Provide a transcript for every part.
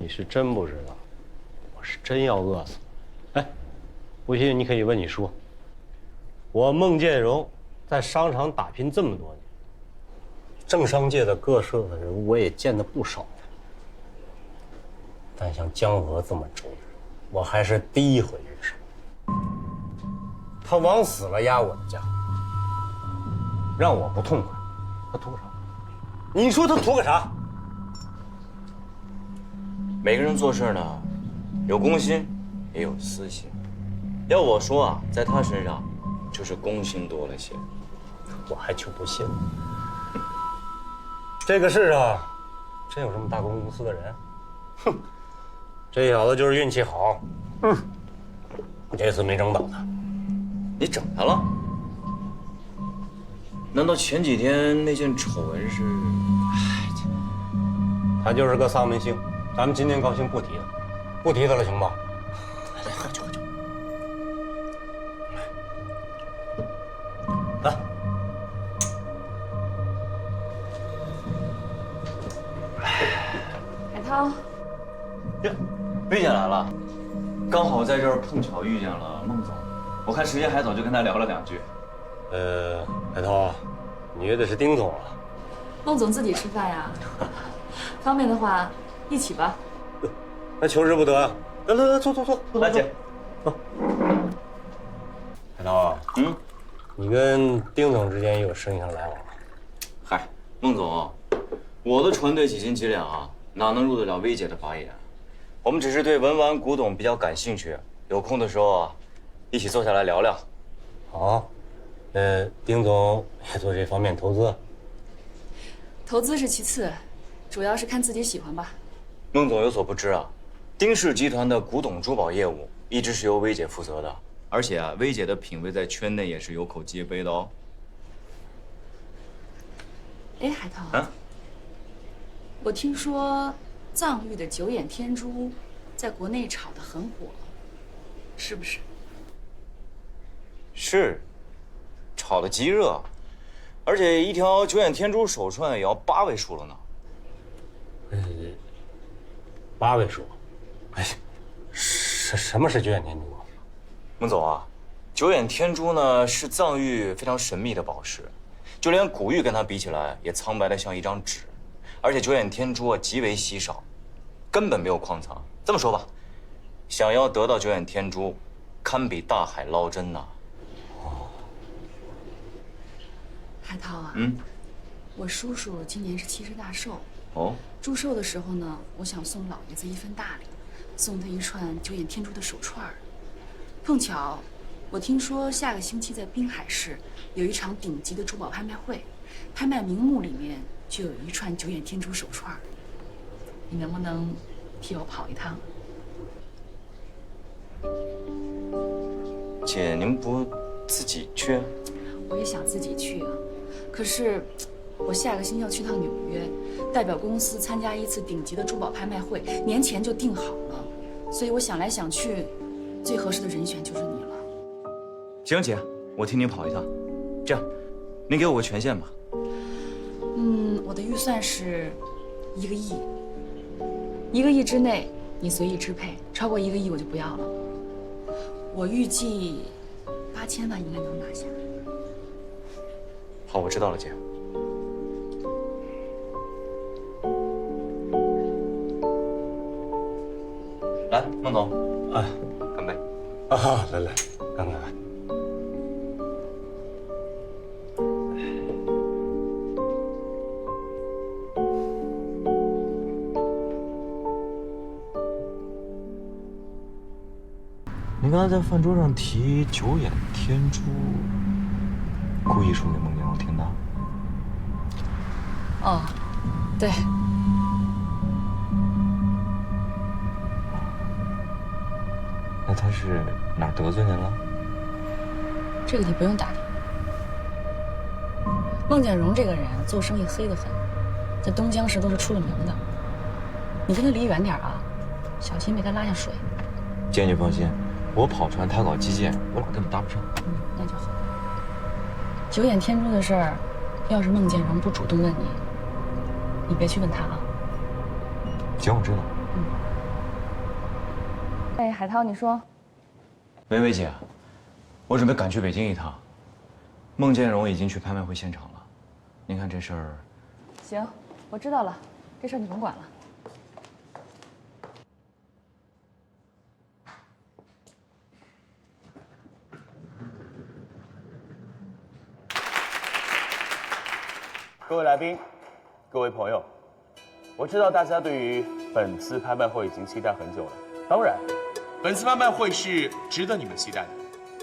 你是真不知道，我是真要饿死了。哎，不信你可以问你叔。我孟建荣在商场打拼这么多年，政商界的各色的人物我也见得不少，但像江河这么正直，我还是第一回遇上。他往死了压我的价，让我不痛快，他图啥？你说他图个啥？每个人做事呢，有公心，也有私心。要我说啊，在他身上，就是公心多了些。我还就不信了。这个世上，真有这么大公无私的人？哼，这小子就是运气好。这次没整倒他。你整他了？难道前几天那件丑闻是？他就是个丧门星，咱们今天高兴不提他，不提他了，行吗？来，喝酒。来。海涛，呀，薇姐来了，刚好在这儿碰巧遇见了孟总，我看时间还早，就跟他聊了2句。海涛，你约的是丁总啊？孟总自己吃饭呀？方便的话，一起吧。那求之不得啊！来，坐，来姐，走。海涛，你跟丁总之间有生意上来往吗？嗨，孟总，我的船队几斤几两啊，哪能入得了薇姐的法眼？我们只是对文玩古董比较感兴趣，有空的时候啊，一起坐下来聊聊。好，丁总也做这方面投资？投资是其次，主要是看自己喜欢吧。孟总有所不知啊，丁氏集团的古董珠宝业务一直是由薇姐负责的，而且啊，薇姐的品味在圈内也是有口皆碑的哦。哎，海涛，我听说藏玉的九眼天珠在国内炒得很火，是不是？是，炒得极热，而且一条九眼天珠手串也要8位数了呢。8位数？哎，什么是九眼天珠啊？孟总啊，九眼天珠呢是藏玉非常神秘的宝石，就连古玉跟它比起来也苍白的像一张纸，而且九眼天珠啊极为稀少，根本没有矿藏。这么说吧，想要得到九眼天珠，堪比大海捞针呐。海涛啊，我叔叔今年是70大寿。哦，祝寿的时候呢，我想送老爷子一份大礼，送他一串九眼天珠的手串儿。碰巧，我听说下个星期在滨海市有一场顶级的珠宝拍卖会，拍卖名目里面就有一串九眼天珠手串儿。你能不能替我跑一趟？姐，您不自己去？我也想自己去啊，可是我下个星期要去趟纽约，代表公司参加一次顶级的珠宝拍卖会，年前就定好了，所以我想来想去，最合适的人选就是你了。行，姐，我替您跑一趟。这样，您给我个权限吧。我的预算是1个亿，1个亿之内你随意支配，超过1个亿我就不要了。我预计8000万应该能拿下。好，我知道了，姐。来，孟总，干杯！来，干。您刚才在饭桌上提九眼天珠，故意说给孟建荣听的？哦，对。那他是哪儿得罪您了？这个你不用打听。孟建荣这个人做生意黑得很，在东江市都是出了名的。你跟他离远点啊，小心被他拉下水。姐，你放心，我跑船，他搞基建，我俩根本搭不上。那就好。九眼天珠的事儿，要是孟建荣不主动问你，你别去问他啊。行，我知道。哎，海涛，你说。薇薇姐，我准备赶去北京一趟。孟建荣已经去拍卖会现场了，您看这事儿。行，我知道了，这事儿你甭管了。各位来宾，各位朋友，我知道大家对于本次拍卖会已经期待很久了。当然，本次拍卖会是值得你们期待的，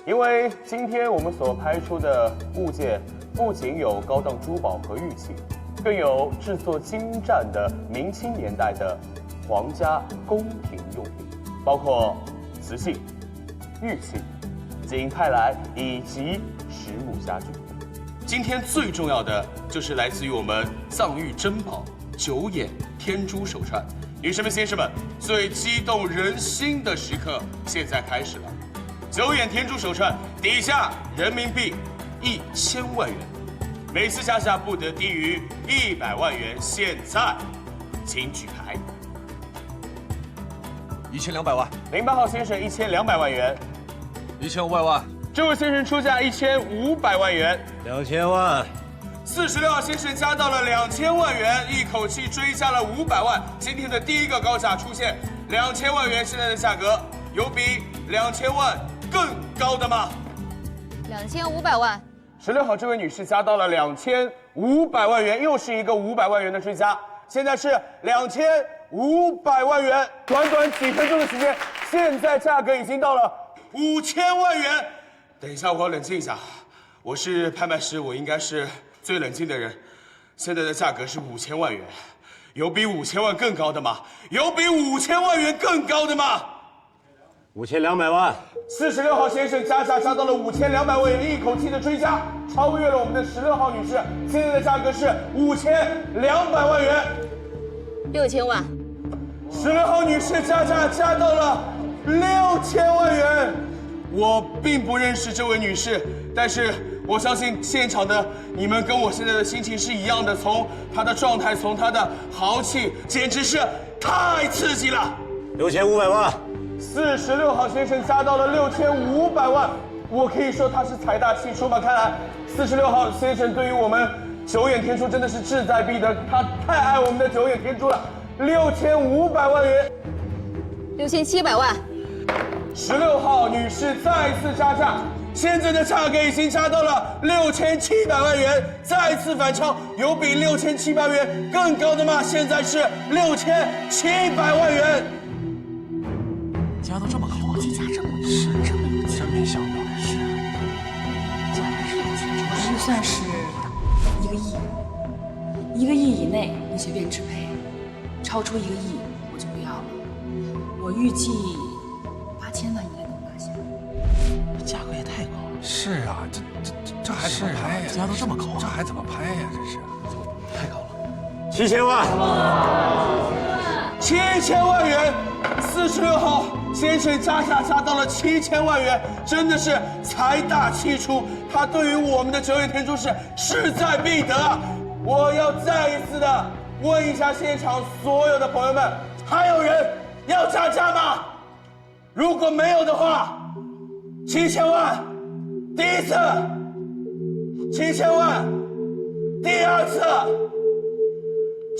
因为今天我们所拍出的物件不仅有高档珠宝和玉器，更有制作精湛的明清年代的皇家宫廷用品，包括瓷器、玉器、景泰来以及实木家具。今天最重要的就是来自于我们藏玉珍宝九眼天珠手串，女士们、先生们，最激动人心的时刻现在开始了。九眼天珠手串底价人民币1000万元，每次加价不得低于100万元。现在，请举牌。1200万。08号先生1200万元。1500万。这位先生出价1500万元，2000万。46号先生加到了2000万元，一口气追加了500万。今天的第一个高价出现，2000万元，现在的价格有比2000万更高的吗2500万。16号这位女士加到了2500万元，又是一个500万元的追加，现在是2500万元。短短几分钟的时间，现在价格已经到了5000万元。等一下，我要冷静一下。我是拍卖师，我应该是最冷静的人。现在的价格是5000万元，有比5000万更高的吗？有比5000万元更高的吗？5200万。46号先生加价加到了5200万元，一口气的追加，超越了我们的16号女士。现在的价格是5200万元。6000万。16号女士加价加到了6000万元。我并不认识这位女士，但是我相信现场的你们跟我现在的心情是一样的。从她的状态，从她的豪气，简直是太刺激了。6500万。46号先生加到了6500万，我可以说他是财大气粗吗？看来46号先生对于我们九眼天珠真的是志在必得，他太爱我们的九眼天珠了。6500万元。6700万。16号女士再次加价，现在的价格已经加到了6700万元，再次反超，有比6700万元更高的吗？现在是6700万元。加到这么高啊！加这么多，是，真没想到。是，我预算是1个亿，1个亿以内你随便支配，超出1个亿我就不要了。我预计8000万应该能拿下。价格也太高了。是啊，这还怎么拍呀？加到这么高，这还怎么拍呀？这是，太高了。7000万。7000万元。46号先生加价加到了7000万元，真的是财大气粗。他对于我们的九眼天珠是势在必得。我要再一次的问一下现场所有的朋友们，还有人要加价吗？如果没有的话，7000万，第一次；7000万，第二次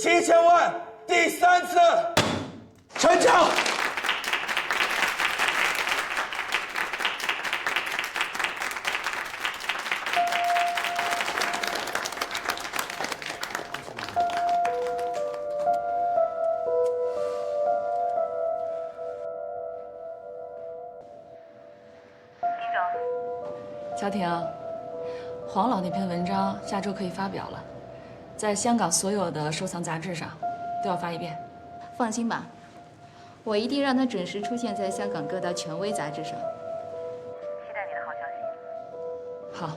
；7000万，第3次，成交。乔婷，黄老那篇文章下周可以发表了，在香港所有的收藏杂志上都要发一遍。放心吧，我一定让它准时出现在香港各大权威杂志上。期待你的好消息。好。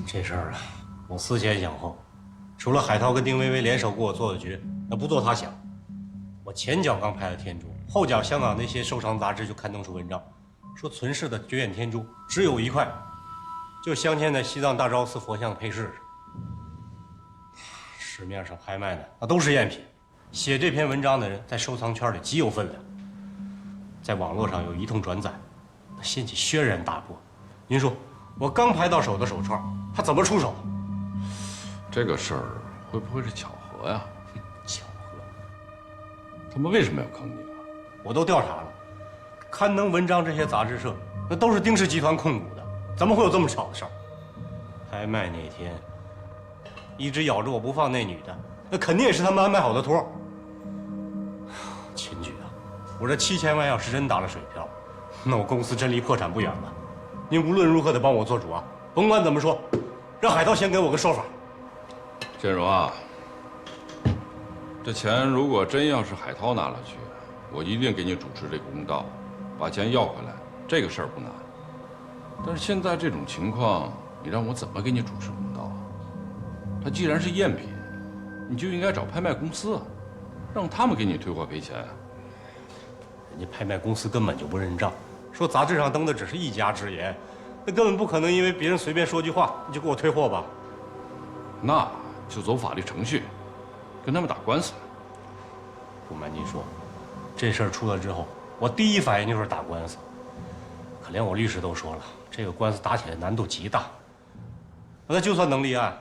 这事儿啊，我思前想后，除了海涛跟丁薇薇联手给我做的局，那不做他想。我前脚刚拍了天珠，后脚香港那些收藏杂志就刊登出文章，说存世的九眼天珠只有1块，就镶嵌在西藏大昭寺佛像配饰上。市面上拍卖的那都是赝品，写这篇文章的人在收藏圈里极有分量，在网络上有一通转载，那掀起轩然大波。您说，我刚拍到手的手串，他怎么出手？这个事儿会不会是巧合呀？巧合？他们为什么要坑你啊？我都调查了，刊登文章这些杂志社，那都是丁氏集团控股的，怎么会有这么巧的事儿？拍卖那天，一直咬着我不放那女的，那肯定也是他们安排好的托。秦局啊，我这7000万要是真打了水漂，那我公司真离破产不远了。您无论如何得帮我做主啊！甭管怎么说，让海涛先给我个说法。建荣啊，这钱如果真要是海涛拿了去，我一定给你主持这个公道，把钱要回来，这个事儿不难。但是现在这种情况，你让我怎么给你主持公道啊？它既然是赝品，你就应该找拍卖公司啊，让他们给你退货赔钱。人家拍卖公司根本就不认账，说杂志上登的只是一家之言，那根本不可能因为别人随便说句话你就给我退货吧？那就走法律程序，跟他们打官司。不瞒您说，这事儿出了之后，我第一反应就是打官司。可连我律师都说了，这个官司打起来难度极大。那就算能立案，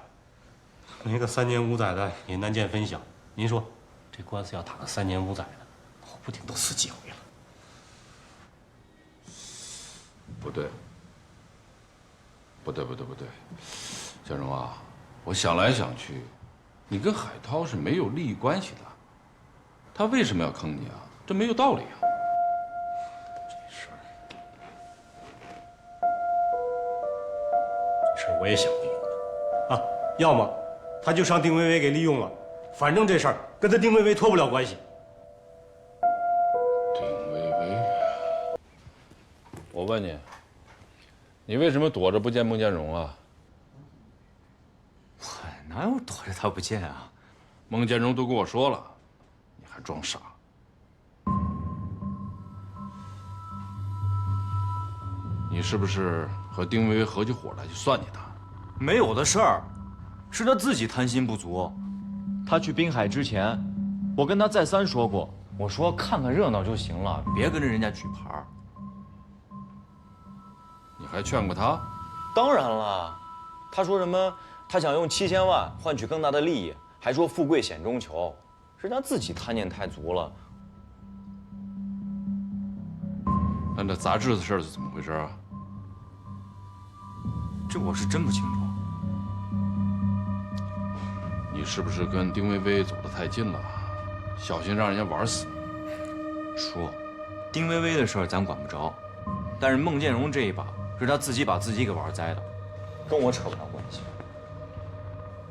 那个3年5载的也难见分晓。您说，这官司要打个3年5载的，我不定都死几回了。不对，建荣啊，我想来想去，你跟海涛是没有利益关系的，他为什么要坑你啊？这没有道理啊！这事儿我也想不明白啊，要么他就让丁薇薇给利用了，反正这事儿跟他丁薇薇脱不了关系。丁薇薇，我问你，你为什么躲着不见孟建荣啊？哪有躲着他不见啊？孟建荣都跟我说了，你还装傻？你是不是和丁薇薇合起伙来去算计他？没有的事儿，是他自己贪心不足。他去滨海之前，我跟他再三说过，我说看看热闹就行了，别跟着人家举牌。你还劝过他？当然了，他说什么？他想用7000万换取更大的利益，还说富贵险中求，人家自己贪念太足了。那这杂志的事儿是怎么回事啊？这我是真不清楚。你是不是跟丁薇薇走得太近了，小心让人家玩死你？叔，丁薇薇的事儿咱管不着，但是孟建荣这一把是他自己把自己给玩栽的，跟我扯不上关系。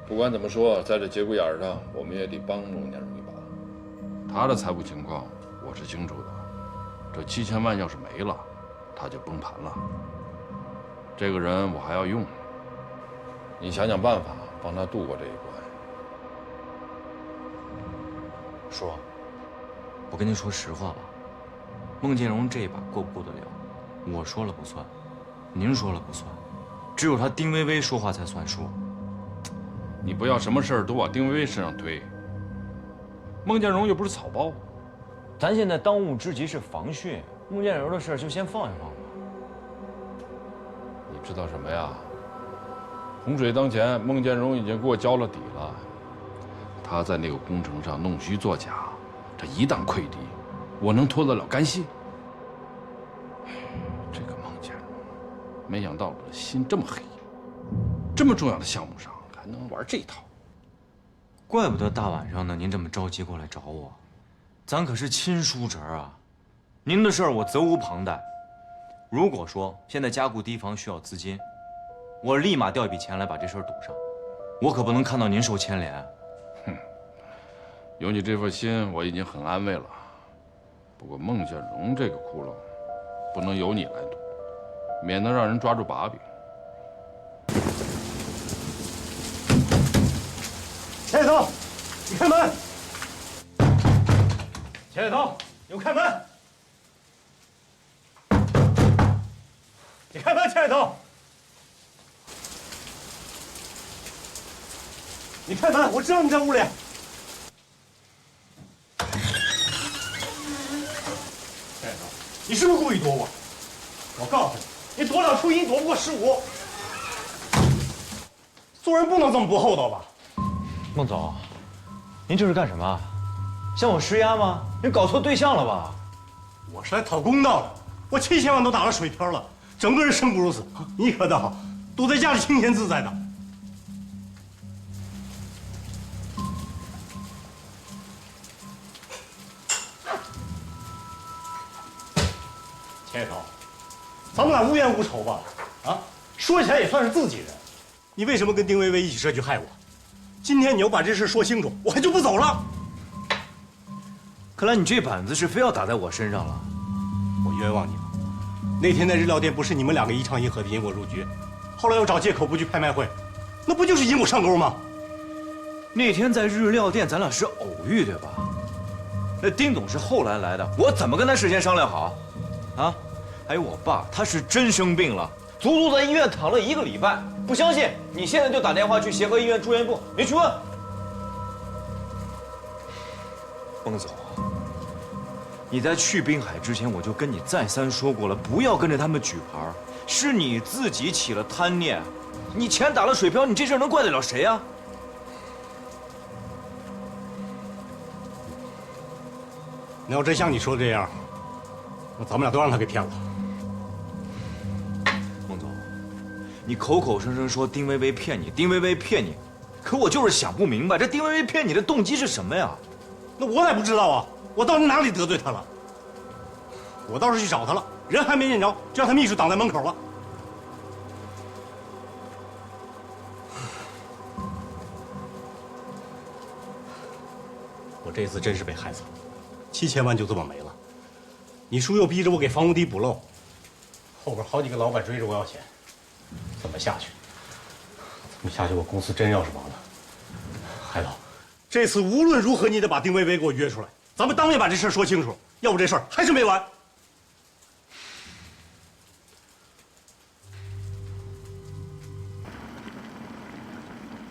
不管怎么说，在这节骨眼上，我们也得帮孟建荣一把。他的财务情况我是清楚的，这7000万要是没了，他就崩盘了。这个人我还要用，你想想办法帮他度过这一关。叔，我跟您说实话吧，孟建荣这一把过不过得了，我说了不算，您说了不算，只有他丁薇薇说话才算数。你不要什么事儿都往丁薇薇身上推。孟建荣又不是草包，咱现在当务之急是防汛，孟建荣的事儿就先放一放吧。你知道什么呀？洪水当前，孟建荣已经给我交了底了。他在那个工程上弄虚作假，这一旦溃堤，我能脱得了干系？这个孟建荣，没想到我的心这么黑，这么重要的项目上还能玩这一套。怪不得大晚上的您这么着急过来找我，咱可是亲叔侄儿啊！您的事儿我责无旁贷。如果说现在加固堤防需要资金，我立马调一笔钱来把这事儿堵上，我可不能看到您受牵连。哼，有你这份心，我已经很安慰了。不过孟建荣这个窟窿，不能由你来堵，免得让人抓住把柄。钱海涛，你开门！钱海涛，你给我开门！你开门，钱海涛！你开门，我知道你在屋里。天哪，你是不是故意躲我？我告诉你，你躲了初一，躲不过15。做人不能这么不厚道吧？孟总，您这是干什么？向我施压吗？您搞错对象了吧？我是来讨公道的，我7000万都打了水漂了，整个人生不如死。你可倒好，躲在家里清闲自在的。钱涛，咱们俩无冤无仇吧？啊，说起来也算是自己人。你为什么跟丁薇薇一起设局害我？今天你要把这事说清楚，我还就不走了。看来你这板子是非要打在我身上了。我冤枉你了。那天在日料店不是你们2个一唱一和的引我入局，后来又找借口不去拍卖会，那不就是引我上钩吗？那天在日料店咱俩是偶遇对吧？那丁总是后来来的，我怎么跟他事先商量好？啊，还有我爸，他是真生病了，足足在医院躺了1个礼拜。不相信，你现在就打电话去协和医院住院部，你去问。孟总，你在去滨海之前，我就跟你再三说过了，不要跟着他们举牌，是你自己起了贪念。你钱打了水漂，你这事能怪得了谁啊？那要真像你说的这样，那咱们俩都让他给骗了。孟总，你口口声声说丁薇薇骗你，丁薇薇骗你，可我就是想不明白，这丁薇薇骗你的动机是什么呀？那我也不知道啊，我到底哪里得罪他了？我倒是去找他了，人还没见着，就让他秘书挡在门口了。我这次真是被害惨了，7000万就这么没了。你叔又逼着我给房屋底补漏，后边好几个老板追着我要钱，怎么下去？怎么下去？我公司真要是亡了。海涛，这次无论如何你得把丁薇薇给我约出来，咱们当面把这事说清楚，要不这事儿还是没完。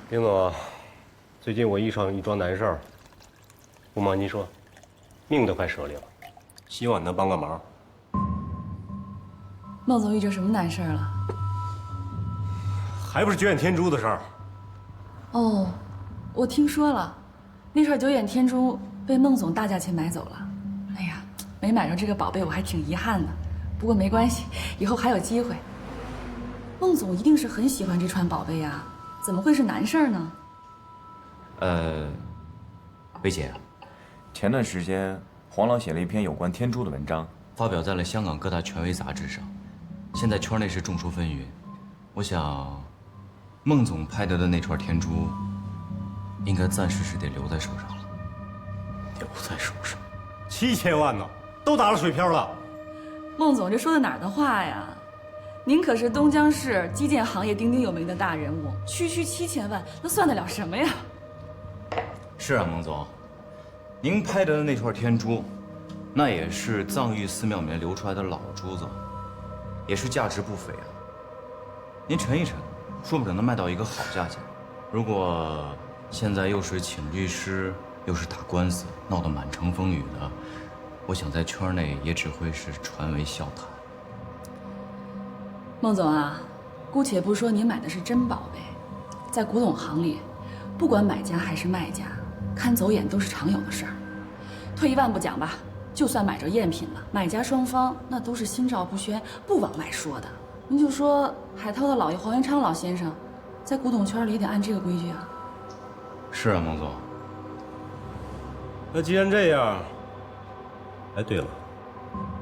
丁总啊，最近我遇上一桩难事儿，不瞒您说，命都快折里了，希望你能帮个忙。孟总遇着什么难事儿了？还不是九眼天珠的事儿。哦，我听说了，那串九眼天珠被孟总大价钱买走了。哎呀，没买着这个宝贝，我还挺遗憾的。不过没关系，以后还有机会。孟总一定是很喜欢这串宝贝呀，怎么会是难事儿呢？薇姐，前段时间黄老写了一篇有关天珠的文章，发表在了香港各大权威杂志上，现在圈内是众说纷纭。我想，孟总拍得的那串天珠，应该暂时是得留在手上了。留在手上，7000万呢，都打了水漂了。孟总这说的哪儿的话呀？您可是东江市基建行业鼎鼎有名的大人物，区7000万，那算得了什么呀？是啊，孟总，您拍的那串天珠，那也是藏玉寺庙里面流出来的老珠子，也是价值不菲啊。您沉一沉，说不准能卖到一个好价钱。如果现在又是请律师，又是打官司，闹得满城风雨的，我想在圈内也只会是传为笑谈。孟总啊，姑且不说您买的是真宝贝，在古董行里，不管买家还是卖家，看走眼都是常有的事儿。退一万步讲吧，就算买着赝品了，买家双方那都是心照不宣，不往外说的。您就说海涛的姥爷黄元昌老先生，在古董圈里也得按这个规矩啊。是啊，孟总。那既然这样，哎，对了，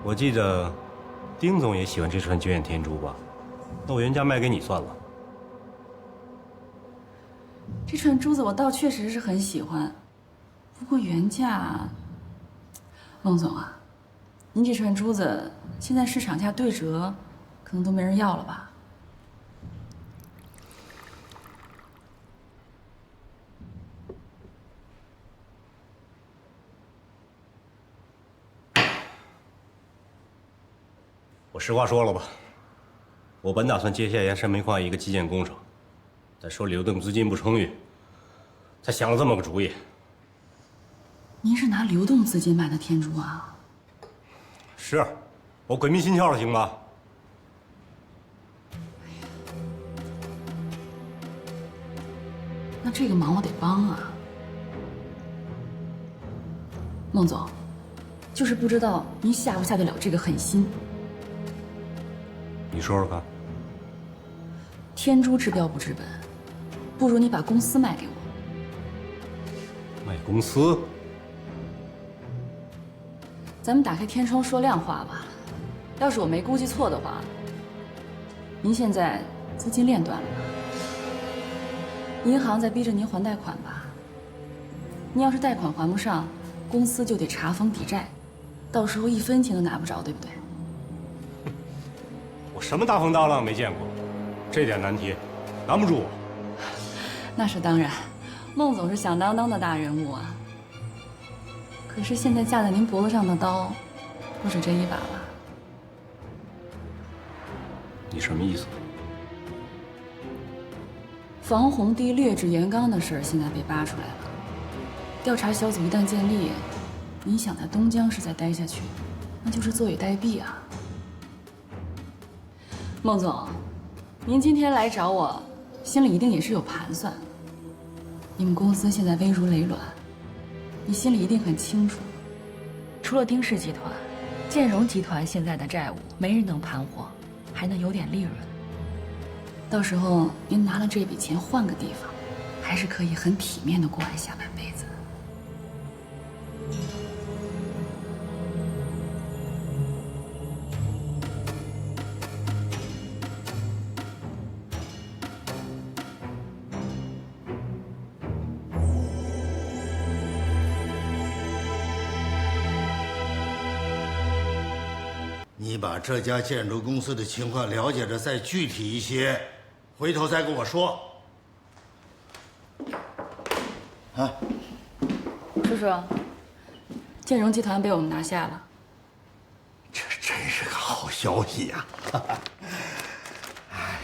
我记得丁总也喜欢这串九眼天珠吧？那我原价卖给你算了。这串珠子我倒确实是很喜欢，不过原价，孟总啊，您这串珠子现在市场价对折，可能都没人要了吧？我实话说了吧，我本打算接下延山煤矿一个基建工程，但手里流动资金不充裕，才想了这么个主意。您是拿流动资金买的天珠啊？是，我鬼迷心窍了，行吧？那这个忙我得帮啊。孟总，就是不知道您下不下得了这个狠心。你说说看。天珠治标不治本，不如你把公司卖给我。卖公司？咱们打开天窗说亮话吧。要是我没估计错的话，您现在资金链断了吧？银行在逼着您还贷款吧？您要是贷款还不上，公司就得查封抵债，到时候1分钱都拿不着，对不对？我什么大风大浪没见过，这点难题难不住我。那是当然，孟总是响当当的大人物啊。可是现在架在您脖子上的刀，不止这一把吧？你什么意思？房宏帝劣质严纲的事儿现在被扒出来了，调查小组一旦建立，您想在东江市再待下去，那就是坐以待毙啊。孟总，您今天来找我，心里一定也是有盘算。你们公司现在危如累卵，你心里一定很清楚。除了丁氏集团，建荣集团现在的债务没人能盘活，还能有点利润。到时候您拿了这笔钱换个地方，还是可以很体面的过完下半辈子。你把这家建筑公司的情况了解的再具体一些，回头再跟我说。啊，叔叔，建荣集团被我们拿下了，这真是个好消息呀！哎呀，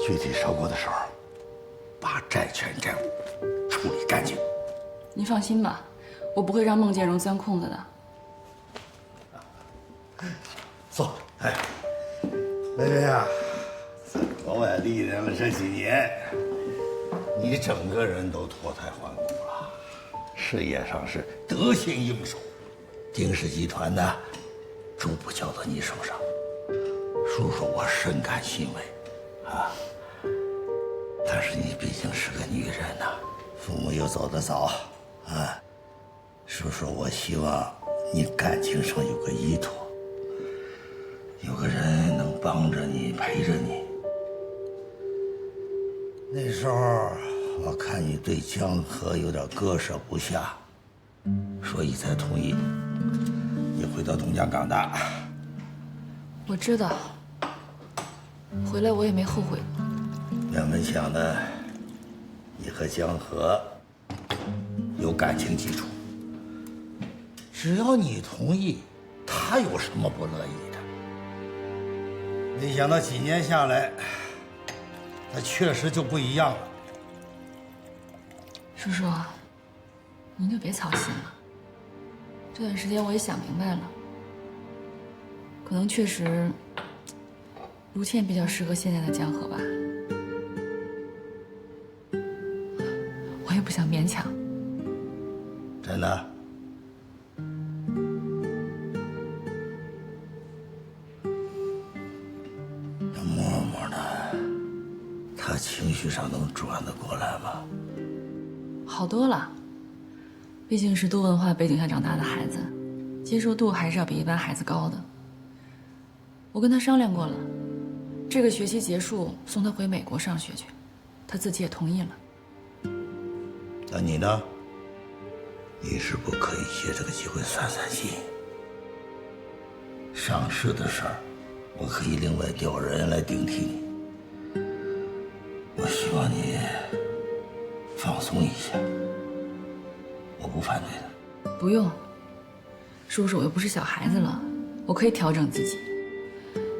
具体收购的时候，把债权债务处理干净。您放心吧，我不会让孟建荣钻空子的。坐，哎，薇薇啊，在国外历练了这几年，你整个人都脱胎换骨了，事业上是得心应手。丁氏集团呢，逐步交到你手上，叔叔我深感欣慰，啊。但是你毕竟是个女人呐，父母又走得早，啊，叔叔我希望你感情上有个依托。有个人能帮着你，陪着你。那时候我看你对江河有点割舍不下，所以才同意你回到东江港的。我知道，回来我也没后悔过。原本想的，你和江河有感情基础，只要你同意，他有什么不乐意的？没想到几年下来，他确实就不一样了。叔叔，您就别操心了。这段时间我也想明白了，可能确实卢倩比较适合现在的江河吧。我也不想勉强。真的？那默默呢？他情绪上能转得过来吗？好多了，毕竟是多文化背景下长大的孩子，接受度还是要比一般孩子高的。我跟他商量过了，这个学期结束送他回美国上学去，他自己也同意了。那你呢？你是不可以借这个机会散散心。上市的事儿，我可以另外调人来顶替你。我希望你放松一下，我不反对的。不用，叔叔，我又不是小孩子了，我可以调整自己。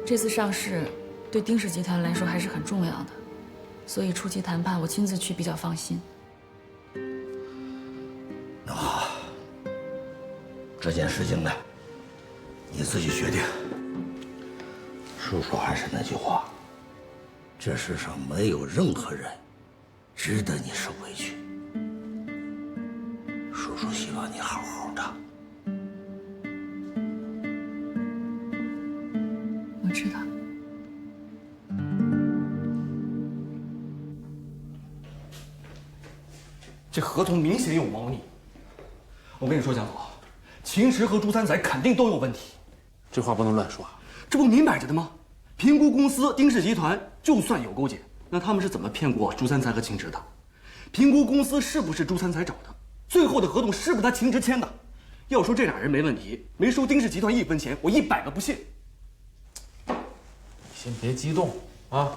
这次上市对丁氏集团来说还是很重要的，所以初级谈判我亲自去比较放心。那好，这件事情呢，你自己决定。叔叔还是那句话，这世上没有任何人值得你受委屈。叔叔希望你好好的。我知道。这合同明显有猫腻。我跟你说，江总，秦石和朱三仔肯定都有问题。这话不能乱说。这不明摆着的吗？评估公司丁氏集团就算有勾结，那他们是怎么骗过朱三才和秦植的？评估公司是不是朱三才找的？最后的合同是不是他秦植签的？要说这俩人没问题，没收丁氏集团1分钱，我100个不信。先别激动啊！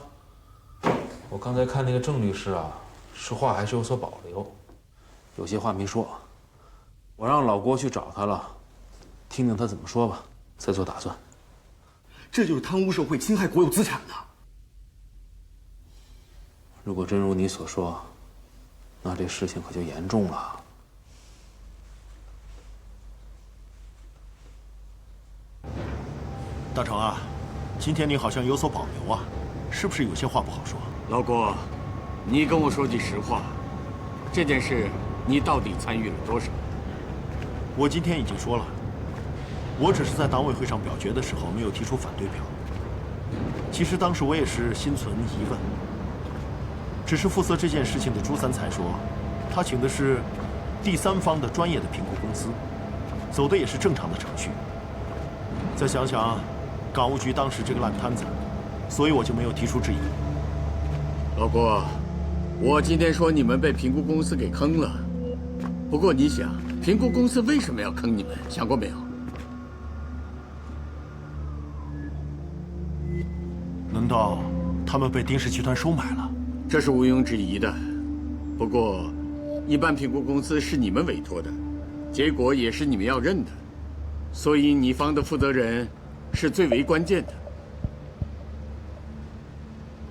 我刚才看那个郑律师啊，说话还是有所保留，有些话没说。我让老郭去找他了，听听他怎么说吧，再做打算。这就是贪污受贿、侵害国有资产的。如果真如你所说，那这事情可就严重了。大成啊，今天你好像有所保留啊，是不是有些话不好说？老郭，你跟我说句实话，这件事你到底参与了多少？我今天已经说了，我只是在党委会上表决的时候没有提出反对票。其实当时我也是心存疑问，只是负责这件事情的朱三才说，他请的是第三方的专业的评估公司，走的也是正常的程序。再想想，港务局当时这个烂摊子，所以我就没有提出质疑。老郭，我今天说你们被评估公司给坑了，不过你想，评估公司为什么要坑你们？想过没有？难道他们被丁氏集团收买了？这是毋庸置疑的。不过，一般评估公司是你们委托的，结果也是你们要认的，所以你方的负责人是最为关键的。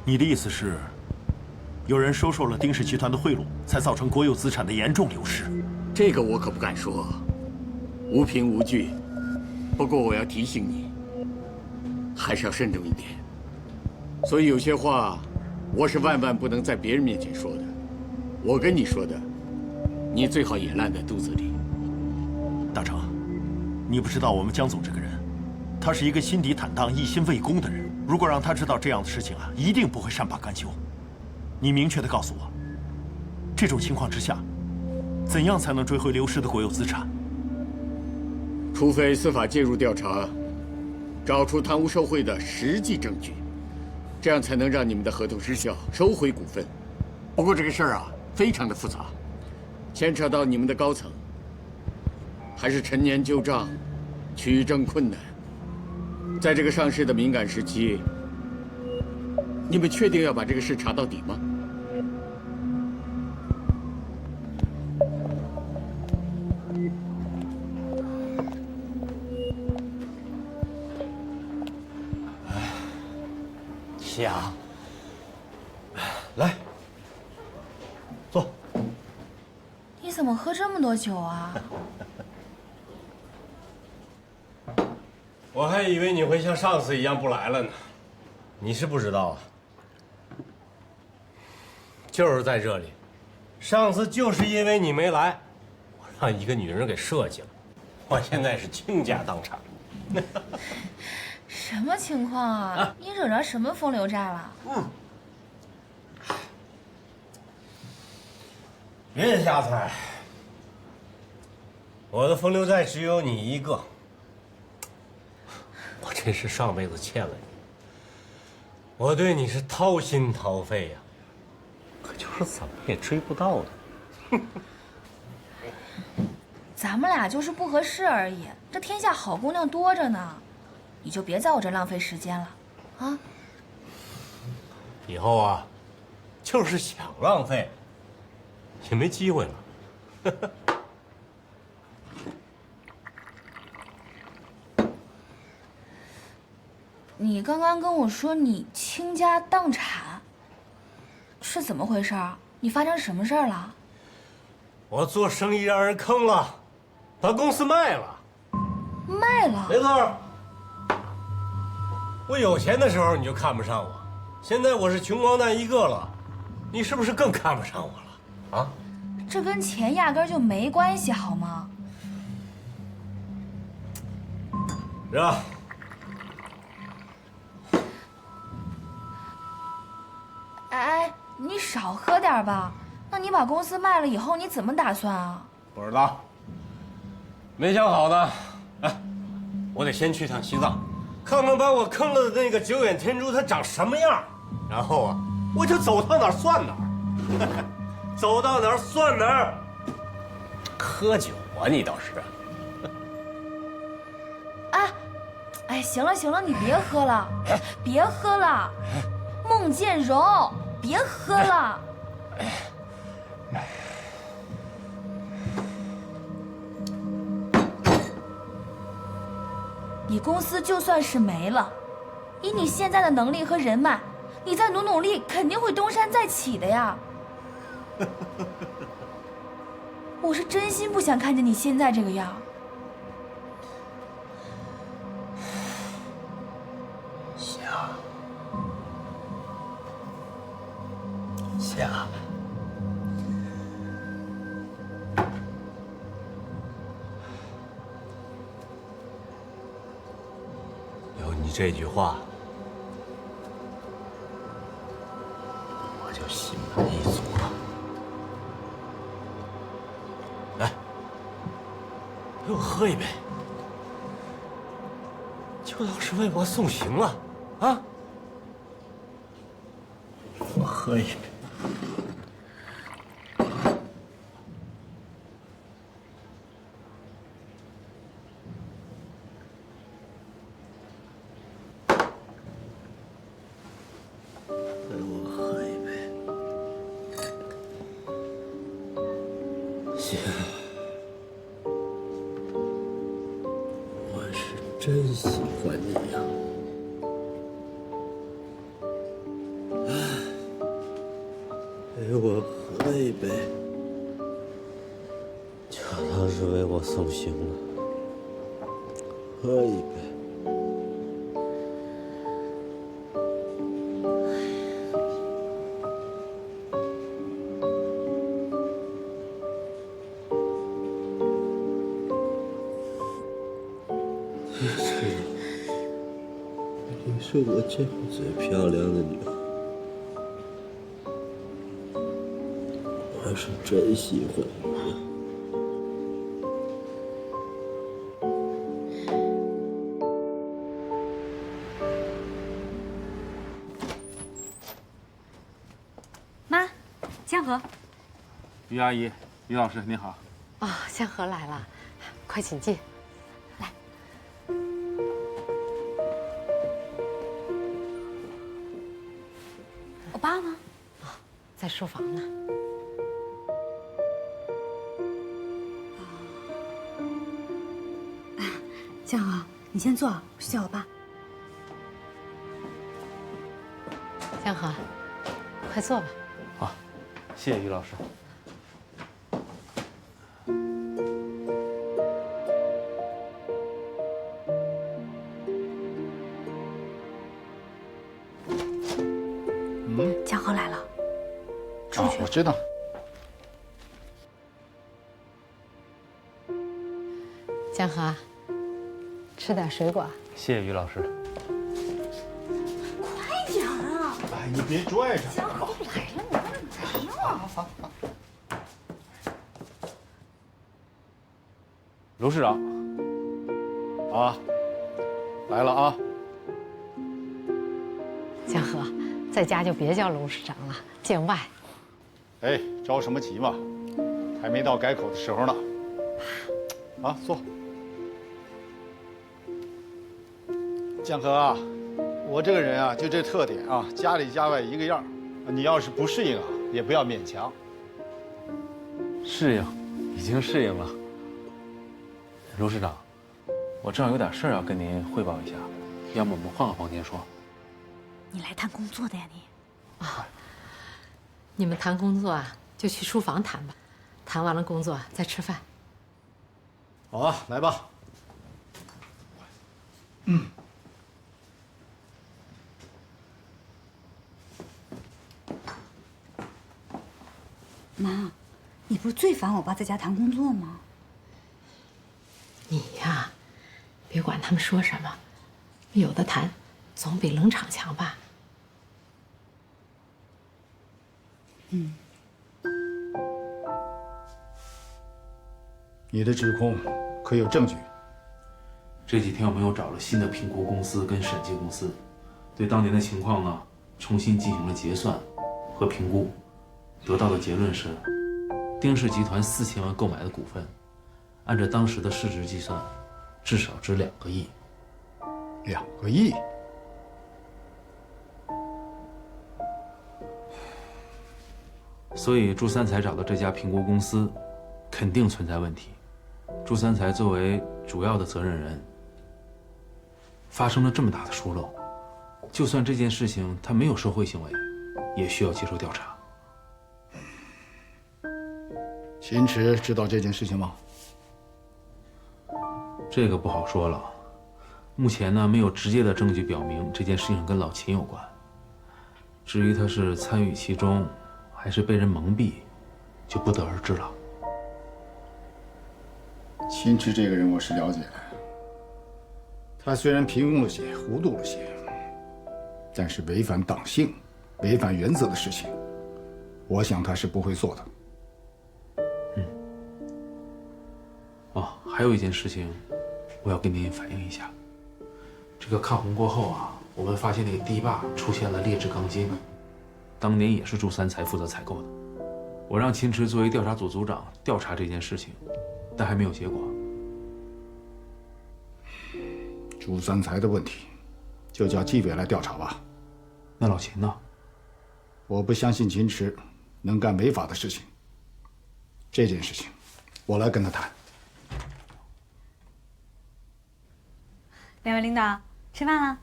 你的意思是，有人收受了丁氏集团的贿赂，才造成国有资产的严重流失？这个我可不敢说，无凭无据。不过我要提醒你，还是要慎重一点。所以有些话，我是万万不能在别人面前说的。我跟你说的，你最好也烂在肚子里。大成，你不知道我们江总这个人，他是一个心底坦荡、一心为公的人。如果让他知道这样的事情啊，一定不会善罢甘休。你明确地告诉我，这种情况之下，怎样才能追回流失的国有资产？除非司法介入调查，找出贪污受贿的实际证据，这样才能让你们的合同失效，收回股份。不过这个事儿啊，非常的复杂，牵扯到你们的高层，还是陈年旧账，取证困难。在这个上市的敏感时期，你们确定要把这个事查到底吗？想，来，坐。你怎么喝这么多酒啊？我还以为你会像上次一样不来了呢。你是不知道啊，就是在这里，上次就是因为你没来，我让一个女人给设计了，我现在是倾家荡产。什么情况啊？你惹着什么风流债了？别瞎猜，我的风流债只有你一个。我真是上辈子欠了你，我对你是掏心掏肺呀，可就是怎么也追不到的。咱们俩就是不合适而已，这天下好姑娘多着呢，你就别在我这浪费时间了，啊！以后啊，就是想浪费，也没机会了。你刚刚跟我说你倾家荡产，是怎么回事？你发生什么事儿了？我做生意让人坑了，把公司卖了。卖了？没错。我有钱的时候你就看不上我，现在我是穷光蛋一个了，你是不是更看不上我了？啊？这跟钱压根就没关系，好吗？是吧？哎，你少喝点吧。那你把公司卖了以后，你怎么打算啊？不知道，没想好呢。哎，我得先去趟西藏，看看把我坑了的那个九眼天珠它长什么样，然后啊，我就走到哪儿算哪儿，走到哪儿算哪儿。喝酒啊，你倒是。哎，行了行了，你别喝了，别喝了，孟建荣，别喝了。你公司就算是没了，以你现在的能力和人脉，你再努力，肯定会东山再起的呀。我是真心不想看见你现在这个样。夏，有你这句话，我就心满意足了。来，陪我喝一杯，就当是为我送行了，啊！我喝一杯。真喜欢你呀！陪我喝一杯，就当是为我送行了。喝一杯。你是我见过最漂亮的女孩，我还是真喜欢你呀。妈，江河。于阿姨，于老师您好。哦，江河来了，快请进。我爸呢？啊，在书房呢。江河，你先坐，我去叫我爸。江河，快坐吧。好，谢谢于老师。江河来了，出去。我知道。江河，吃点水果。谢谢于老师。快点啊！哎，你别拽着。江河都来了，你干嘛呢？好。卢市长。啊，来了啊。江河，在家就别叫卢市长了，见外。哎，着什么急嘛？还没到改口的时候呢。啊，坐。江河啊，我这个人啊，就这特点啊，家里家外一个样。你要是不适应啊，也不要勉强。适应，已经适应了。卢市长，我正好有点事儿要跟您汇报一下，要么我们换个房间说。你来谈工作的呀你？啊，你们谈工作啊，就去书房谈吧，谈完了工作再吃饭。好啊，来吧。妈，你不是最烦我爸在家谈工作吗？你呀，别管他们说什么，有的谈，总比冷场强吧。你的指控可有证据？这几天我们又找了新的评估公司跟审计公司，对当年的情况呢重新进行了结算和评估，得到的结论是，丁氏集团4000万购买的股份，按照当时的市值计算，至少值2个亿。2个亿？所以朱三才找的这家评估公司，肯定存在问题。朱三才作为主要的责任人，发生了这么大的疏漏，就算这件事情他没有受贿行为，也需要接受调查。秦池知道这件事情吗？这个不好说了。目前呢，没有直接的证据表明这件事情跟老秦有关。至于他是参与其中，还是被人蒙蔽，就不得而知了。秦池这个人我是了解的，他虽然平庸了些，糊涂了些，但是违反党性、违反原则的事情，我想他是不会做的。还有一件事情，我要跟您反映一下。这个抗洪过后啊，我们发现那个堤坝出现了劣质钢筋，当年也是朱三才负责采购的。我让秦池作为调查组组长调查这件事情，但还没有结果。朱三才的问题，就叫纪委来调查吧。那老秦呢？我不相信秦池能干违法的事情。这件事情，我来跟他谈。两位领导，吃饭了。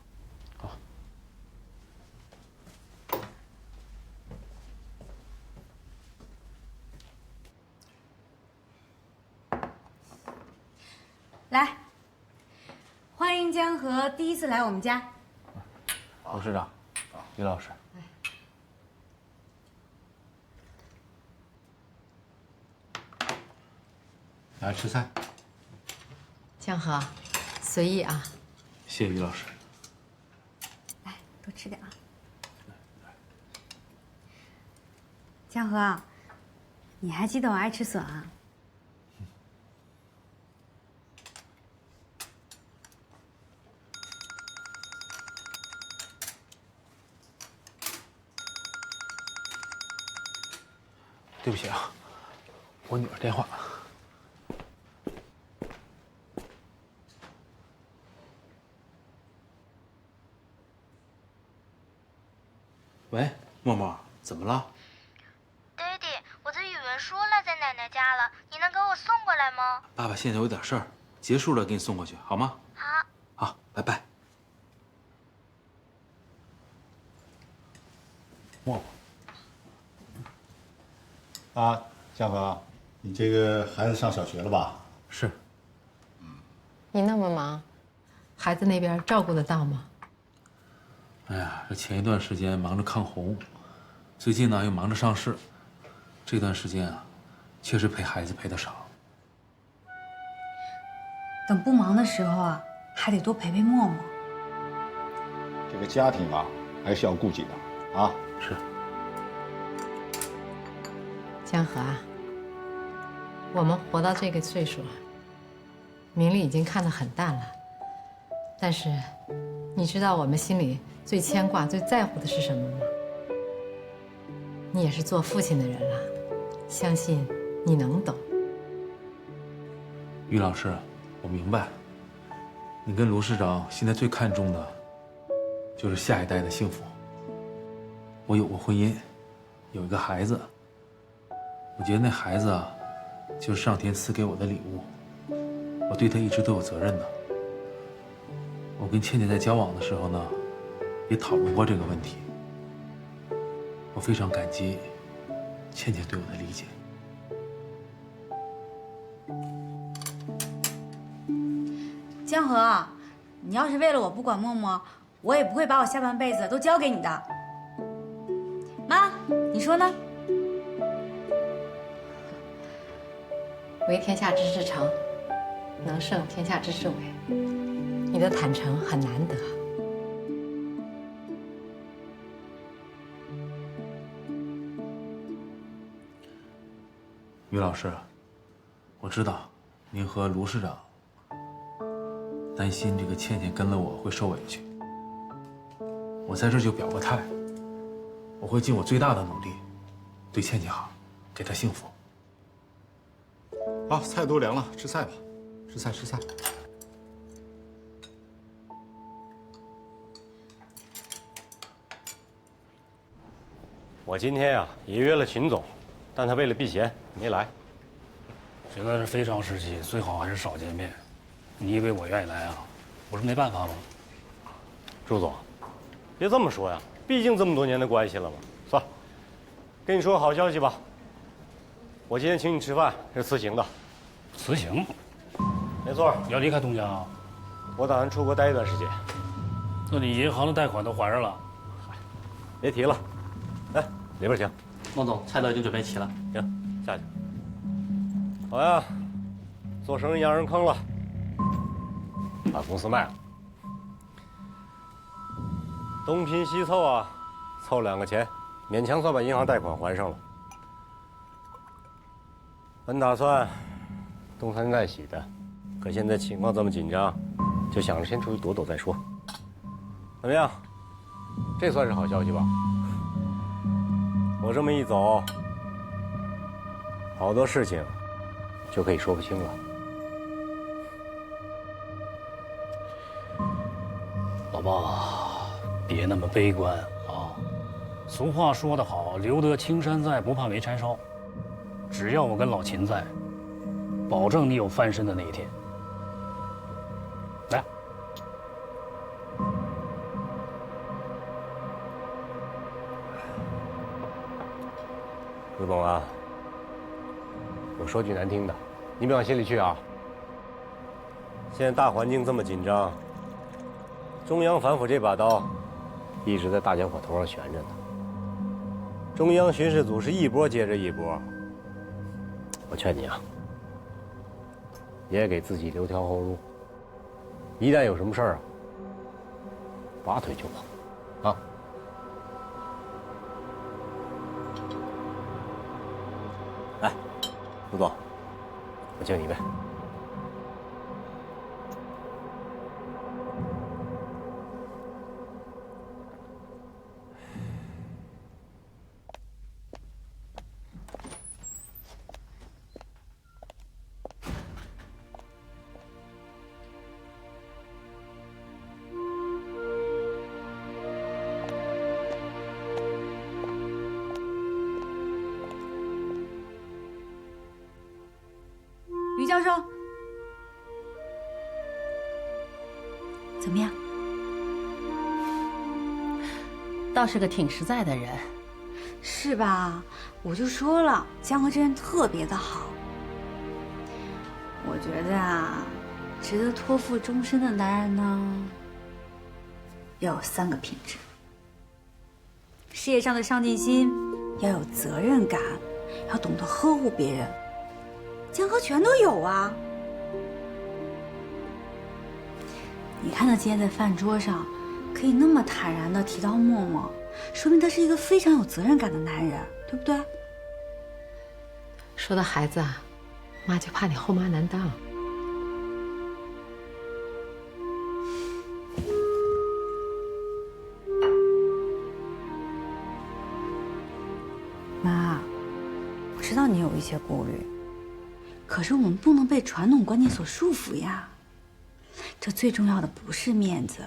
来，欢迎江河第一次来我们家。董事长，于老师，来吃菜。江河，随意啊。谢谢于老师。来，多吃点啊。江河，你还记得我爱吃笋啊？对不起啊，我女儿电话。喂，默默，怎么了？爹地，我的语文书落在奶奶家了，你能给我送过来吗？爸爸现在有点事儿，结束了给你送过去，好吗？好。好，拜拜。默默。啊，江河，你这个孩子上小学了吧？是。你那么忙，孩子那边照顾得到吗？哎呀，这前一段时间忙着抗洪，最近呢又忙着上市，这段时间啊，确实陪孩子陪得少。等不忙的时候啊，还得多陪陪默默。这个家庭啊，还是要顾及的啊。是。江河啊，我们活到这个岁数啊，名利已经看得很淡了。但是，你知道我们心里最牵挂、最在乎的是什么吗？你也是做父亲的人了，相信你能懂。于老师，我明白，你跟卢市长现在最看重的，就是下一代的幸福。我有过婚姻，有一个孩子。我觉得那孩子啊，就是上天赐给我的礼物，我对他一直都有责任的。我跟倩倩在交往的时候呢，也讨论过这个问题。我非常感激倩倩对我的理解。江河，你要是为了我不管默默，我也不会把我下半辈子都交给你的。妈，你说呢？为天下之至诚，能胜天下之至伪。你的坦诚很难得。于老师，我知道您和卢市长担心这个倩倩跟了我会受委屈，我在这就表个态，我会尽我最大的努力，对倩倩好，给她幸福。好，菜都凉了，吃菜吧，吃菜吃菜。我今天呀也约了秦总，但他为了避嫌没来。现在是非常时期，最好还是少见面。你以为我愿意来啊？我是没办法吗？朱总，别这么说呀，毕竟这么多年的关系了嘛。算了，跟你说个好消息吧，我今天请你吃饭是辞行的。辞行？没错，你要离开东家啊？我打算出国待一段时间。那你银行的贷款都还上了？别提了。来，里边请。孟总，菜都已经准备齐了。行，下去。好呀，做生意让人坑了，把公司卖了，东拼西凑啊，凑2个钱，勉强算把银行贷款还上了。本打算东山再起的，可现在情况这么紧张，就想着先出去躲躲再说。怎么样？这算是好消息吧？我这么一走，好多事情就可以说不清了。老爸，别那么悲观啊！俗话说得好，留得青山在，不怕没柴烧。只要我跟老秦在，保证你有翻身的那一天。来，卢总啊，我说句难听的，你别往心里去啊。现在大环境这么紧张，中央反腐这把刀一直在大家伙头上悬着呢。中央巡视组是一波接着一波。我劝你啊，也给自己留条后路。一旦有什么事儿啊，拔腿就跑，啊！来，卢总，我敬你一杯。于教授，怎么样？倒是个挺实在的人，是吧？我就说了，江河这人特别的好。我觉得啊，值得托付终身的男人呢，要有3个品质：事业上的上进心，要有责任感，要懂得呵护别人。江河全都有啊！你看他今天在饭桌上可以那么坦然地提到默默，说明他是一个非常有责任感的男人，对不对？说到孩子啊，妈就怕你后妈难当。妈，我知道你有一些顾虑。可是我们不能被传统观念所束缚呀。这最重要的不是面子，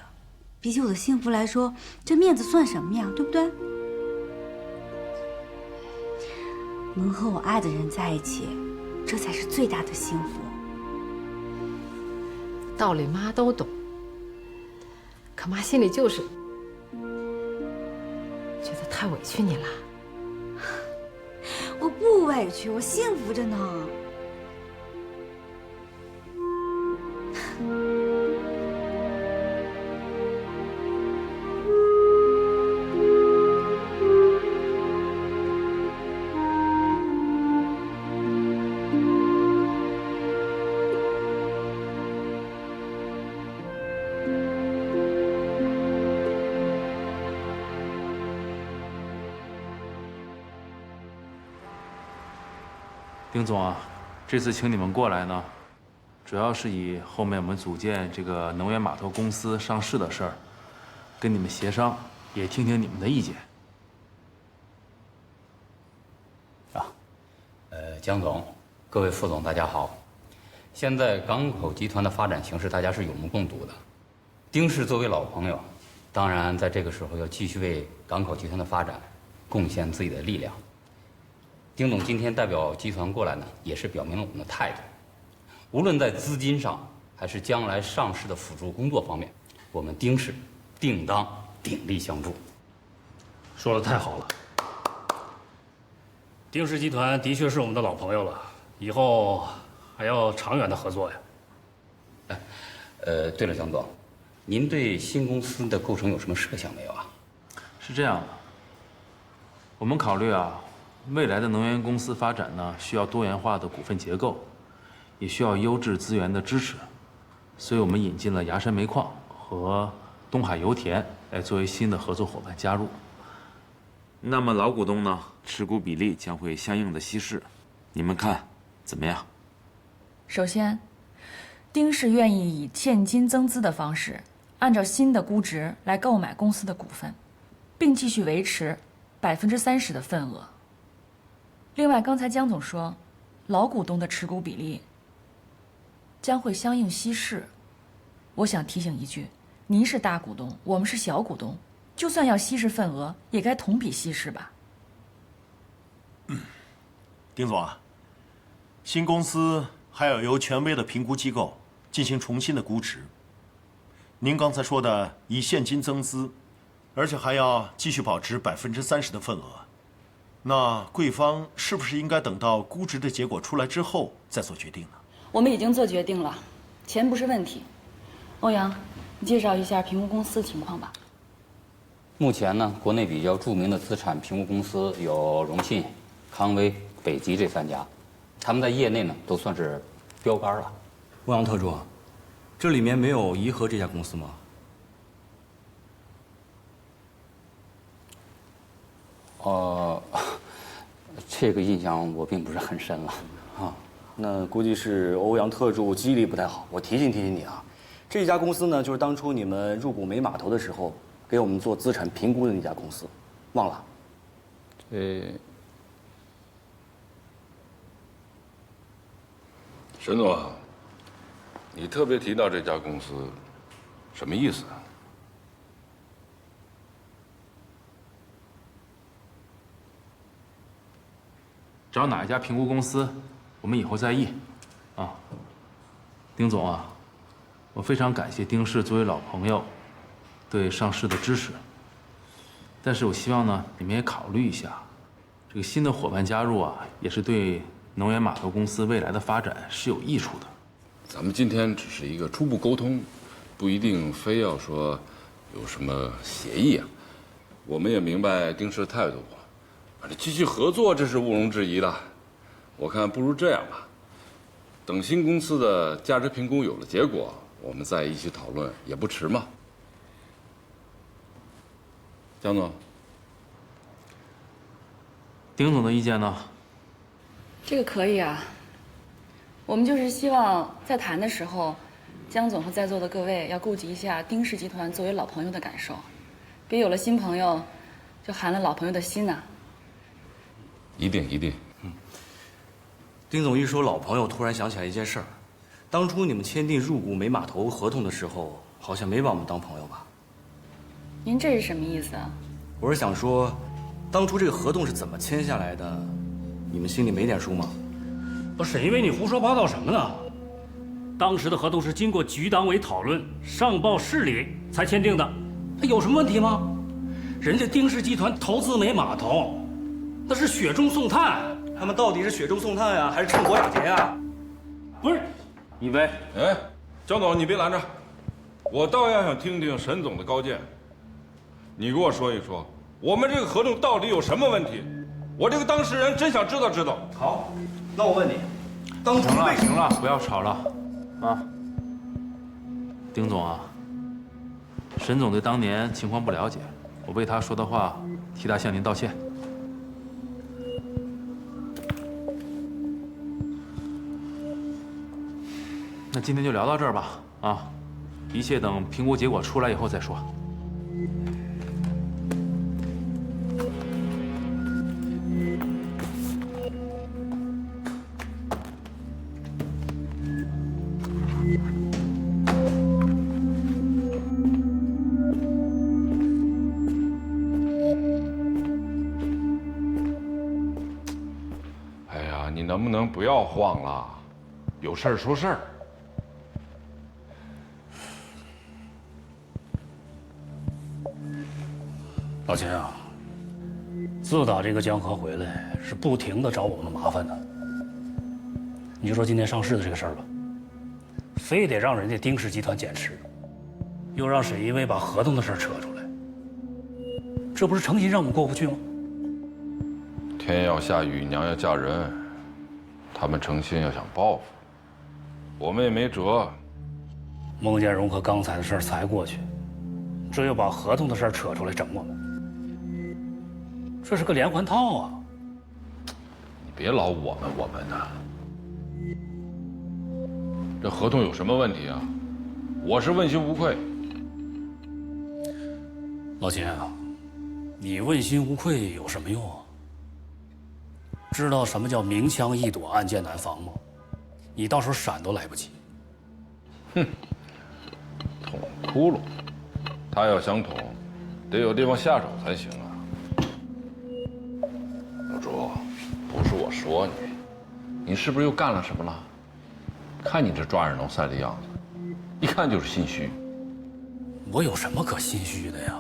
比起我的幸福来说，这面子算什么呀？对不对？能和我爱的人在一起，这才是最大的幸福。道理妈都懂，可妈心里就是觉得太委屈你了。我不委屈，我幸福着呢。丁总啊，这次请你们过来呢，主要是以后面我们组建这个能源码头公司上市的事儿，跟你们协商，也听听你们的意见。江总，各位副总，大家好。现在港口集团的发展形势，大家是有目共睹的。丁氏作为老朋友，当然在这个时候要继续为港口集团的发展贡献自己的力量。丁总今天代表集团过来呢，也是表明了我们的态度。无论在资金上，还是将来上市的辅助工作方面，我们丁氏定当鼎力相助。说的太好了，丁氏集团的确是我们的老朋友了，以后还要长远的合作呀。对了，江总，您对新公司的构成有什么设想没有啊？是这样的，我们考虑啊，未来的能源公司发展呢，需要多元化的股份结构，也需要优质资源的支持，所以我们引进了崖山煤矿和东海油田来作为新的合作伙伴加入。那么老股东呢，持股比例将会相应的稀释，你们看怎么样？首先，丁氏愿意以现金增资的方式，按照新的估值来购买公司的股份，并继续维持30%的份额。另外，刚才江总说，老股东的持股比例将会相应稀释。我想提醒一句，您是大股东，我们是小股东，就算要稀释份额，也该同比稀释吧。丁总啊，新公司还要由权威的评估机构进行重新的估值。您刚才说的以现金增资，而且还要继续保持30%的份额，那贵方是不是应该等到估值的结果出来之后再做决定呢？我们已经做决定了，钱不是问题。欧阳，你介绍一下评估公司的情况吧。目前呢，国内比较著名的资产评估公司有荣信、康威、北极这3家，他们在业内呢都算是标杆了。欧阳特助，这里面没有颐和这家公司吗？这个印象我并不是很深了啊。那估计是欧阳特助记忆力不太好，我提醒你啊。这家公司呢，就是当初你们入股煤码头的时候给我们做资产评估的那家公司，忘了？沈总，你特别提到这家公司，什么意思啊？找哪一家评估公司，我们以后再议。啊，丁总啊，我非常感谢丁氏作为老朋友对上市的支持，但是我希望呢，你们也考虑一下，这个新的伙伴加入啊，也是对能源码头公司未来的发展是有益处的。咱们今天只是一个初步沟通，不一定非要说有什么协议啊。我们也明白丁氏的态度，继续合作这是毋庸置疑的。我看不如这样吧，等新公司的价值评估有了结果，我们再一起讨论也不迟嘛。江总，丁总的意见呢？这个可以啊。我们就是希望在谈的时候，江总和在座的各位要顾及一下丁氏集团作为老朋友的感受，别有了新朋友，就寒了老朋友的心呐。一定。丁总一说老朋友，突然想起来一件事儿，当初你们签订入股煤码头合同的时候，好像没把我们当朋友吧？您这是什么意思啊？我是想说，当初这个合同是怎么签下来的，你们心里没点数吗？不是，沈一威，你胡说八道什么呢？当时的合同是经过局党委讨论、上报市里才签订的，有什么问题吗？人家丁氏集团投资煤码头，那是雪中送炭，他们到底是雪中送炭呀，还是趁火打劫呀？不是，以为？哎，江总，你别拦着，我倒要想听听沈总的高见。你给我说一说，我们这个合同到底有什么问题？我这个当事人真想知道。好，那我问你，当初行了，不要吵了，啊。丁总啊，沈总对当年情况不了解，我为他说的话，替他向您道歉。那今天就聊到这儿吧，啊，一切等评估结果出来以后再说。哎呀，你能不能不要晃了？有事儿说事儿。老秦啊，自打这个江河回来，是不停的找我们麻烦的。你就说今天上市的这个事儿吧，非得让人家丁氏集团减持，又让沈一威把合同的事儿扯出来，这不是诚心让我们过不去吗？天要下雨，娘要嫁人，他们诚心要想报复，我们也没辙。孟建荣和刚才的事儿才过去，这又把合同的事儿扯出来整我们。这是个连环套啊！你别老我们的，这合同有什么问题啊？我是问心无愧。老秦啊，你问心无愧有什么用啊？知道什么叫明枪易躲，暗箭难防吗？你到时候闪都来不及。哼，捅窟窿，他要想捅，得有地方下手才行啊。老朱，不是我说你，你是不是又干了什么了？看你这抓耳挠腮的样子，一看就是心虚。我有什么可心虚的呀？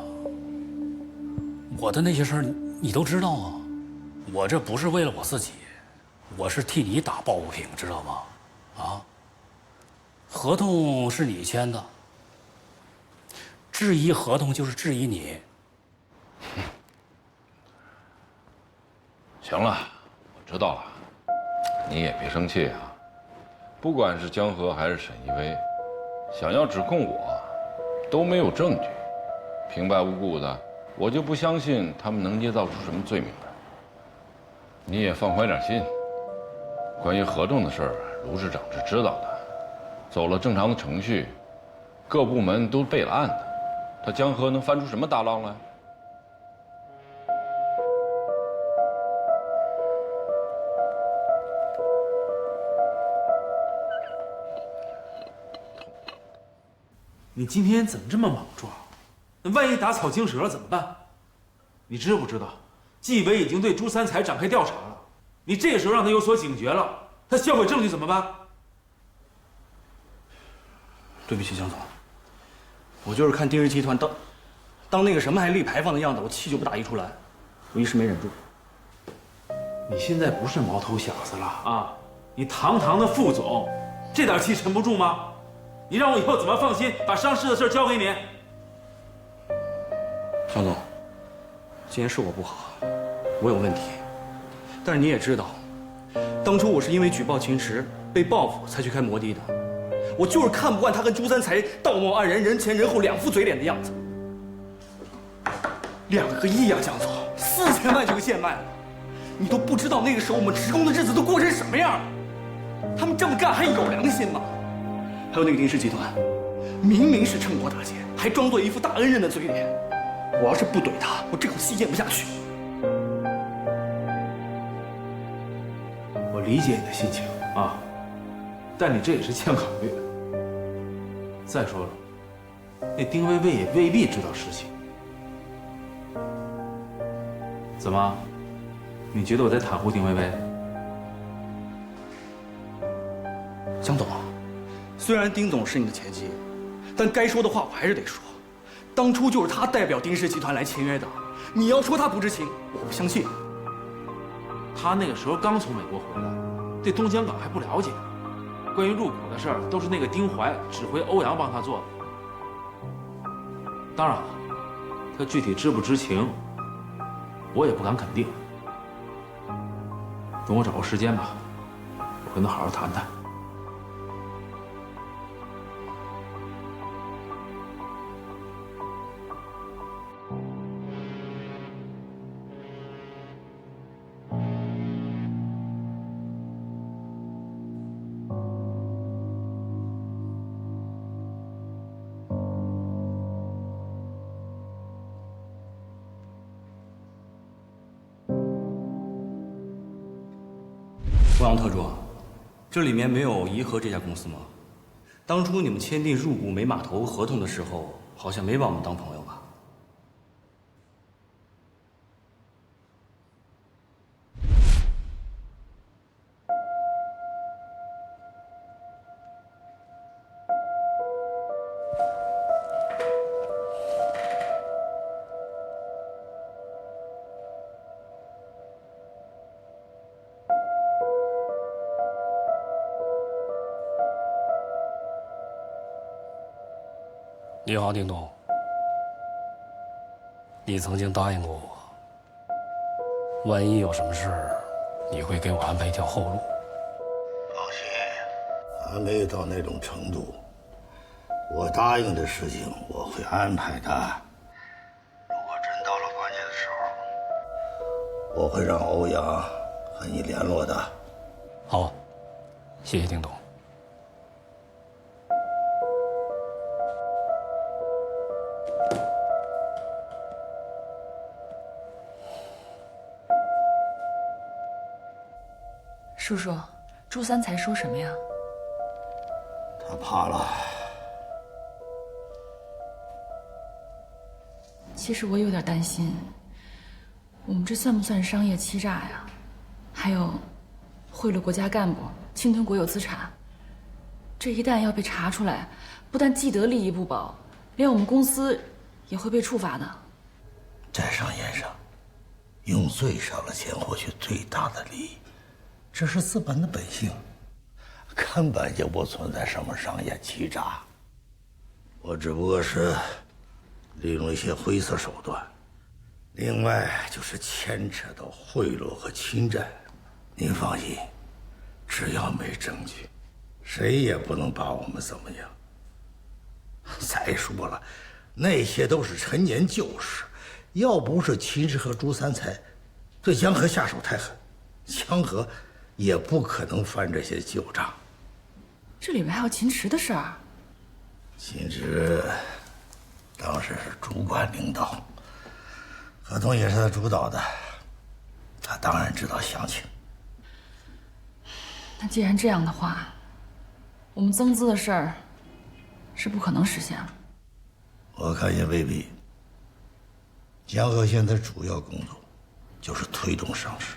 我的那些事儿你都知道啊。我这不是为了我自己，我是替你打抱不平，知道吗？啊，合同是你签的，质疑合同就是质疑你。行了，我知道了，你也别生气啊。不管是江河还是沈一威，想要指控我，都没有证据，平白无故的，我就不相信他们能捏造出什么罪名来。你也放宽点心。关于合同的事儿，卢市长是知道的，走了正常的程序，各部门都备了案的，他江河能翻出什么大浪来？你今天怎么这么莽撞？那万一打草惊蛇了怎么办？你知不知道，纪委已经对朱三才展开调查了。你这时候让他有所警觉了，他销毁证据怎么办？对不起，江总，我就是看丁氏集团当那个什么还立牌坊的样子，我气就不打一处来，我一时没忍住。你现在不是毛头小子了啊！你堂堂的副总，这点气沉不住吗？你让我以后怎么放心把上市的事交给你？江总，今天是我不好，我有问题，但是你也知道，当初我是因为举报秦池被报复才去开摩的的，我就是看不惯他跟朱三才道貌岸然、人前人后两副嘴脸的样子。2个亿呀，江总，4000万这个线卖了，你都不知道那个时候我们职工的日子都过成什么样。他们这么干还有良心吗？还有那个丁氏集团，明明是趁火打劫，还装作一副大恩人的嘴脸。我要是不怼他，我这口气咽不下去。我理解你的心情啊，但你这也是欠考虑的。再说了，那丁薇薇也未必知道实情。怎么？你觉得我在袒护丁薇薇？江总，虽然丁总是你的前妻，但该说的话我还是得说。当初就是他代表丁氏集团来签约的，你要说他不知情，我不相信。他那个时候刚从美国回来，对东江港还不了解。关于入股的事儿，都是那个丁怀指挥欧阳帮他做的。当然了，他具体知不知情，我也不敢肯定。等我找个时间吧，我跟他好好谈谈。欧阳特助，这里面没有颐和这家公司吗？当初你们签订入股煤码头合同的时候，好像没把我们当朋友吧？你好，丁董。你曾经答应过我，万一有什么事儿，你会给我安排一条后路。放心，还没有到那种程度。我答应的事情我会安排的。如果真到了关键的时候，我会让欧阳和你联络的。好，谢谢丁董。叔叔，朱三才说什么呀？他怕了。其实我有点担心，我们这算不算商业欺诈呀？还有，贿赂国家干部、侵吞国有资产，这一旦要被查出来，不但既得利益不保，连我们公司也会被处罚的。在商言商，用最少的钱获取最大的利益。这是资本的本性，根本就不存在什么商业欺诈。我只不过是利用一些灰色手段，另外就是牵扯到贿赂和侵占。您放心，只要没证据，谁也不能把我们怎么样。再说了，那些都是陈年旧事，要不是秦氏和朱三才对江河下手太狠，江河也不可能翻这些旧账。这里面还有秦池的事儿。秦池当时是主管领导，合同也是他主导的，他当然知道详情。那既然这样的话，我们增资的事儿是不可能实现了。我看也未必。江河现在主要工作就是推动上市。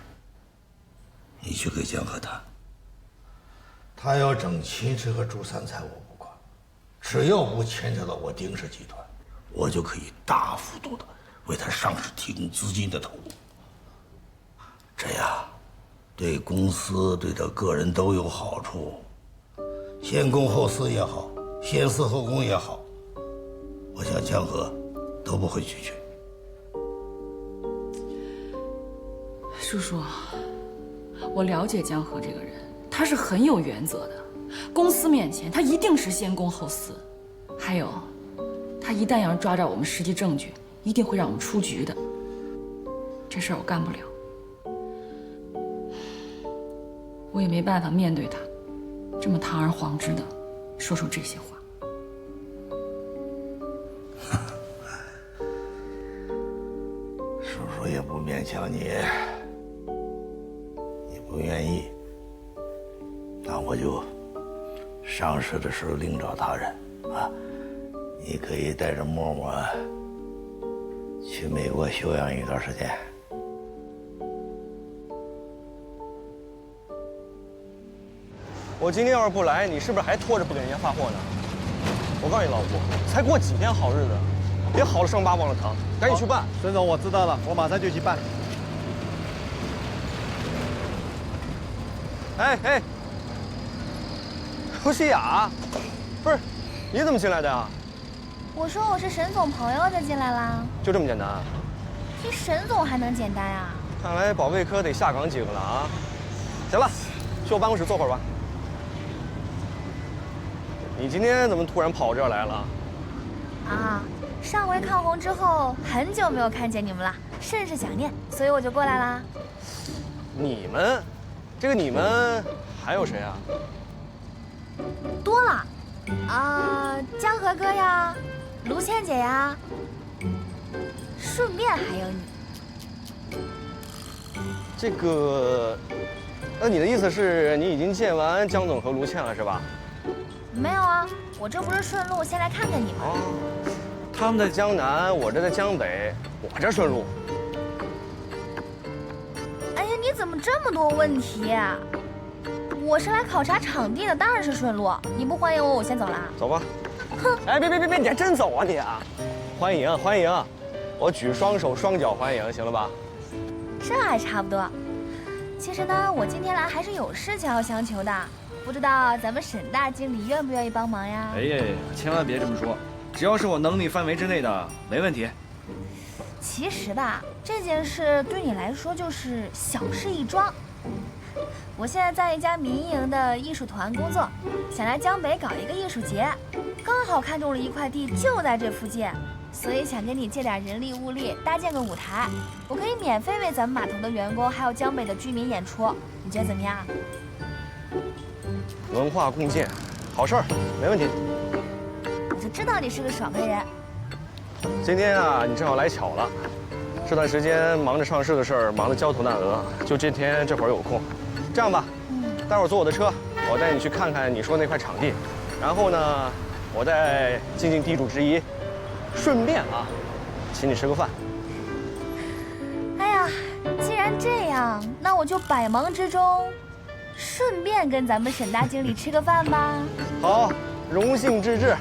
你去跟江河谈，他要整秦池和朱三才我不管，只要不牵扯到我丁氏集团，我就可以大幅度的为他上市提供资金的投入。这样对公司对他个人都有好处，先公后私也好，先私后公也好，我想江河都不会拒绝。叔叔，我了解江河这个人，他是很有原则的。公司面前，他一定是先公后私。还有，他一旦要是抓着我们实际证据，一定会让我们出局的。这事儿我干不了，我也没办法面对他，这么堂而皇之的说出这些话。叔叔也不勉强你。不愿意，那我就上市的时候另找他人啊。你可以带着默默去美国休养一段时间。我今天要是不来，你是不是还拖着不给人家发货呢？我告诉你，老婆，才过几天好日子，别好了伤疤忘了疼，赶紧去办。孙总，我知道了，我马上就去办。哎，刘希雅，不是，你怎么进来的呀？我说我是沈总朋友就进来啦。就这么简单？提沈总还能简单啊？看来保卫科得下岗几个了啊！行了，去我办公室坐会儿吧。你今天怎么突然跑这儿来了？啊，上回抗洪之后，很久没有看见你们了，甚是想念，所以我就过来啦。你们，这个你们还有谁啊？多了，江河哥呀，卢倩姐呀，顺便还有你。这个，那你的意思是你已经见完江总和卢倩了是吧？没有啊，我这不是顺路先来看看你们。他们在江南，我这在江北，我这顺路。哎呀，你怎么这么多问题啊？我是来考察场地的，当然是顺路。你不欢迎我，我先走了。走吧。哼！哎，别，你还真走啊你啊！欢迎，我举双手双脚欢迎，行了吧？这还差不多。其实呢，我今天来还是有事情要相求的，不知道咱们沈大经理愿不愿意帮忙呀？哎呀，千万别这么说，只要是我能力范围之内的，没问题。其实吧，这件事对你来说就是小事一桩。我现在在一家民营的艺术团工作，想来江北搞一个艺术节，刚好看中了一块地就在这附近，所以想跟你借点人力物力搭建个舞台，我可以免费为咱们码头的员工还有江北的居民演出，你觉得怎么样？文化共建，好事儿，没问题。我就知道你是个爽快人。今天啊，你正好来巧了。这段时间忙着上市的事儿，忙得焦头烂额，就今天这会儿有空。这样吧，待会儿坐我的车，我带你去看看你说那块场地，然后呢，我再尽尽地主之谊，顺便啊，请你吃个饭。哎呀，既然这样，那我就百忙之中，顺便跟咱们沈大经理吃个饭吧。好，荣幸之至。